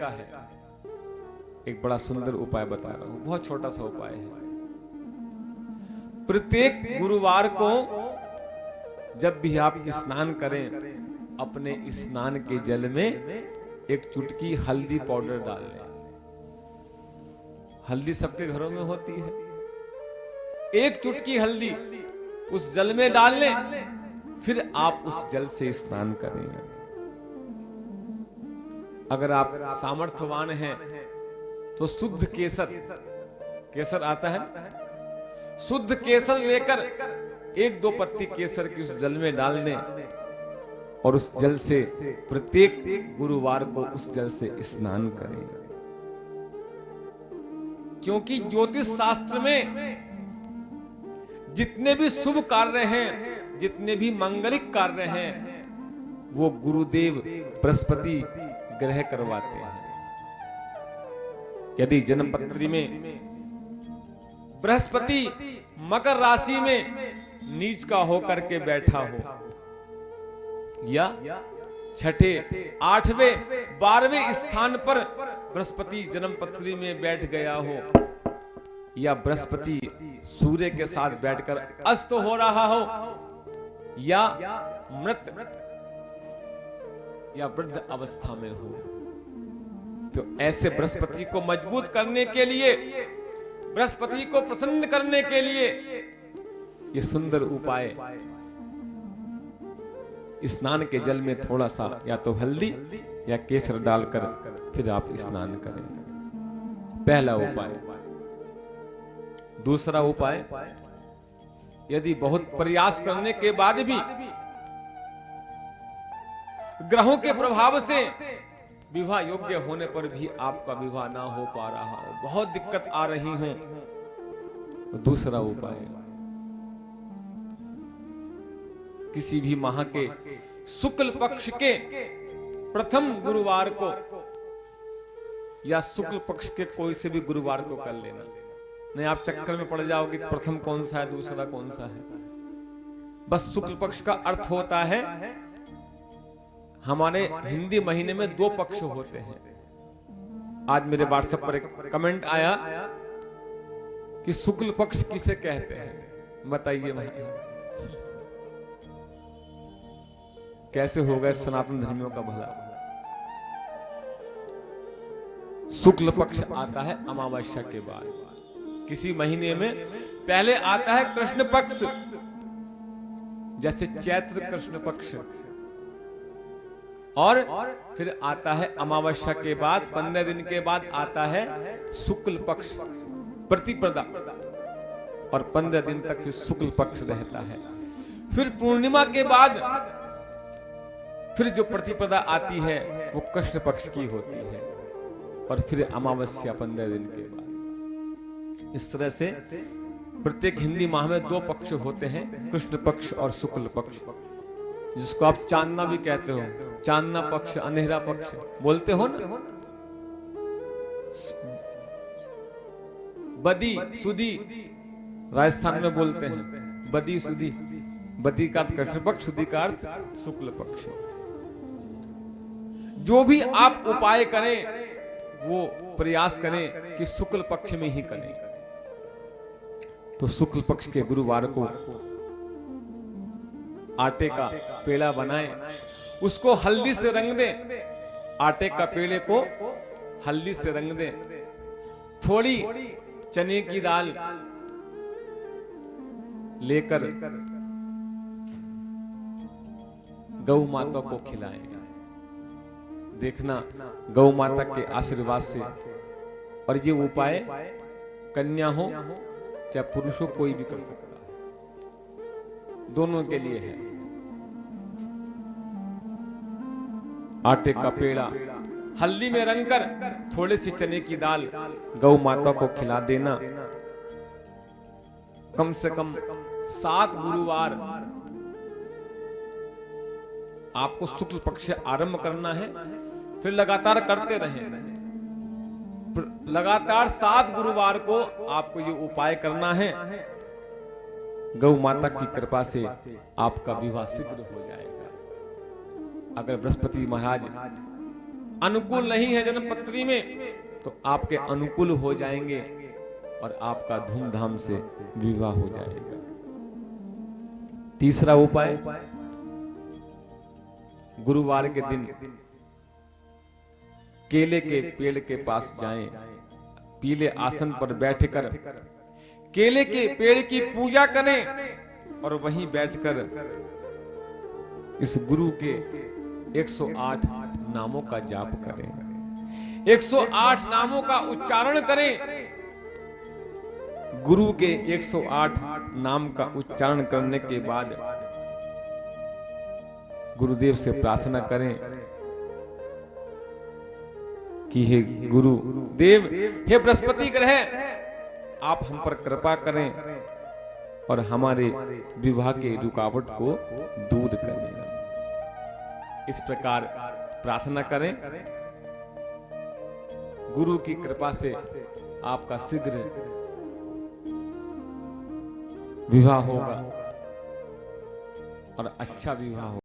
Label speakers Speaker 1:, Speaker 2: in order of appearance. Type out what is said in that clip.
Speaker 1: का है। एक बड़ा सुंदर उपाय बता रहा हूं, बहुत छोटा सा उपाय है। प्रत्येक गुरुवार को जब भी आप स्नान करें, अपने स्नान के जल में एक चुटकी हल्दी पाउडर डाल लें। हल्दी सबके घरों में होती है। एक चुटकी हल्दी उस जल में डाल लें, फिर आप उस जल से स्नान करें। अगर आप सामर्थ्यवान हैं तो शुद्ध केसर, केसर आता है, शुद्ध केसर लेकर 1-2 पत्ती केसर की उस जल में डाल दें और उस जल से प्रत्येक गुरुवार को उस जल से स्नान करें। क्योंकि ज्योतिष शास्त्र में जितने भी शुभ कार्य हैं, जितने भी मांगलिक कार्य हैं, वो गुरुदेव बृहस्पति ग्रह करवाते हैं। यदि जन्मपत्री में बृहस्पति मकर राशि में नीच का होकर के बैठा हो, या छठे, 8वें, 12वें स्थान पर बृहस्पति जन्मपत्री में बैठ गया हो, या बृहस्पति सूर्य के साथ बैठकर अस्त हो रहा हो, या मृत या वृद्ध अवस्था में हो, तो ऐसे बृहस्पति को मजबूत करने के लिए, बृहस्पति को प्रसन्न करने के लिए ये सुंदर उपाय, स्नान के जल में थोड़ा सा या तो हल्दी या केसर डालकर फिर आप स्नान करें। पहला उपाय। दूसरा उपाय, यदि बहुत प्रयास करने के बाद भी ग्रहों के प्रभाव से विवाह योग्य होने पर भी आपका विवाह ना हो पा रहा हो, बहुत दिक्कत आ रही हो, तो दूसरा उपाय, किसी भी माह के शुक्ल पक्ष के प्रथम गुरुवार को या शुक्ल पक्ष के कोई से भी गुरुवार को कर लेना। नहीं आप चक्कर में पड़ जाओगे कि प्रथम कौन सा है, दूसरा कौन सा है। बस शुक्ल पक्ष का अर्थ होता है, हमारे हिंदी महीने में 2 पक्ष होते हैं। आज मेरे व्हाट्सएप पर एक कमेंट आया कि शुक्ल पक्ष किसे कहते हैं, बताइए भाई। कैसे होगा सनातन धर्मियों का भला। शुक्ल पक्ष आता है अमावस्या के बाद, किसी महीने में पहले आता है कृष्ण पक्ष, जैसे चैत्र कृष्ण पक्ष, और फिर आता है अमावस्या के बाद 15 दिन के बाद आता है शुक्ल पक्ष प्रतिपदा, और 15 दिन तक फिर शुक्ल पक्ष रहता है। फिर पूर्णिमा के बाद फिर जो प्रतिपदा आती है वो कृष्ण पक्ष की होती है, और फिर अमावस्या 15 दिन के बाद। इस तरह से प्रत्येक हिंदी माह में 2 पक्ष होते हैं, कृष्ण पक्ष और शुक्ल पक्ष, जिसको आप चांदना भी कहते हो, चांदना पक्ष, अंधेरा पक्ष बोलते हो ना। बदी सुदी राजस्थान में बोलते हैं, बदी सुदी, बदी का अर्थ कृष्ण पक्ष, सुदी का अर्थ शुक्ल पक्ष। जो भी आप उपाय करें वो प्रयास करें कि शुक्ल पक्ष में ही करें। तो शुक्ल पक्ष के गुरुवार को आटे का पेड़ा बनाएं, उसको हल्दी से रंग दें, आटे का पेड़े को हल्दी से रंग दें, थोड़ी चने की दाल लेकर गौ माता को खिलाएं। देखना गौ माता के आशीर्वाद से, और ये उपाय कन्या हो चाहे पुरुष हो कोई भी कर सकता है, दोनों के लिए है। आटे का पेड़ा हल्दी में रंगकर थोड़ी सी चने की दाल गौ माता को खिला देना। कम से कम 7 गुरुवार आपको शुक्ल पक्ष से आरंभ करना है, फिर लगातार करते रहें। लगातार 7 गुरुवार को आपको ये उपाय करना है। गौ माता की कृपा से आपका विवाह शीघ्र हो जाएगा। अगर बृहस्पति महाराज अनुकूल नहीं है जन्मपत्री में, तो आपके अनुकूल हो जाएंगे और आपका धूमधाम से विवाह हो जाएगा। तीसरा उपाय, गुरुवार के दिन केले के पेड़ के पास जाएं, पीले आसन पर बैठकर केले के पेड़ की पूजा करें और वहीं बैठकर इस गुरु के 108 नामों का जाप करें, 108 नामों का उच्चारण करें। गुरु के 108 नाम का उच्चारण करने के बाद गुरुदेव से प्रार्थना करें कि हे गुरु देव, हे बृहस्पति ग्रह, आप हम पर कृपा करें और हमारे विवाह के रुकावट को दूर करें। इस प्रकार प्रार्थना करें, गुरु की कृपा से आपका शीघ्र विवाह होगा और अच्छा विवाह होगा।